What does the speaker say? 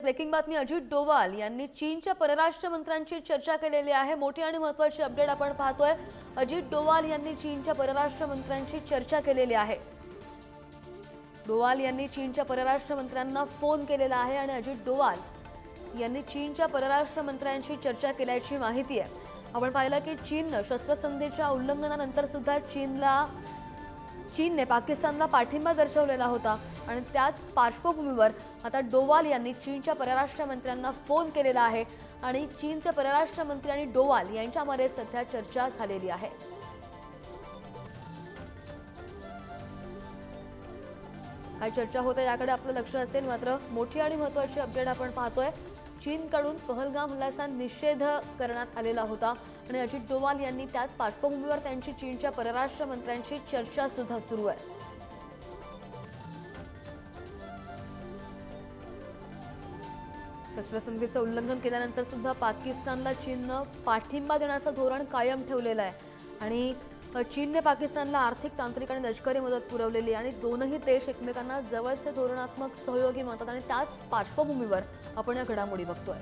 Breaking बातमी अजित डोवाल यांनी चीनच्या परराष्ट्र मंत्र्यांची चर्चा केलेली आहे। मोठी आणि महत्त्वाची अपडेट आपण पाहतोय। अजित डोवाल यांनी चीनच्या परराष्ट्र मंत्र्यांची चर्चा केलेली आहे। डोवाल यांनी चीनच्या परराष्ट्र मंत्र्यांना फोन केलेला आहे आणि अजित डोवाल यांनी चीनच्या परराष्ट्र मंत्र्यांशी चर्चा केल्याची माहिती आहे। आपण पाहिलं की चीनने शस्त्रसंधीच्या उल्लंघनानंतर सुद्धा चीनने पाकिस्तानला पाठिंबा दर्शवलेला होता आणि त्याच पार्श्वभूमीवर आता डोवाल यांनी चीनच्या परराष्ट्र मंत्र्यांना फोन केलेला आहे आणि चीनचे परराष्ट्र मंत्री आणि डोवाल यांच्यामध्ये सध्या चर्चा झालेली आहे। काय चर्चा होते याकडे आपलं लक्ष असेल। मात्र मोठी आणि महत्त्वाची अपडेट आपण पाहतोय। चीनकडून पहलगाम हल्ल्याचा निषेध करण्यात आलेला होता आणि अजित डोवाल यांनी त्याच पार्श्वभूमीवर त्यांची चीनच्या परराष्ट्र मंत्र्यांशी चर्चा सुद्धा सुरू आहे। शस्त्रसंधीचं उल्लंघन केल्यानंतर सुद्धा पाकिस्तानला चीननं पाठिंबा देण्याचं धोरण कायम ठेवलेलं आहे आणि चीनने पाकिस्तानला आर्थिक, तांत्रिक आणि लष्करी मदत पुरवलेली आणि दोनही देश एकमेकांना जवळचे धोरणात्मक सहयोगी मानतात आणि त्याच पार्श्वभूमीवर आपण या घडामोडी बघतोय।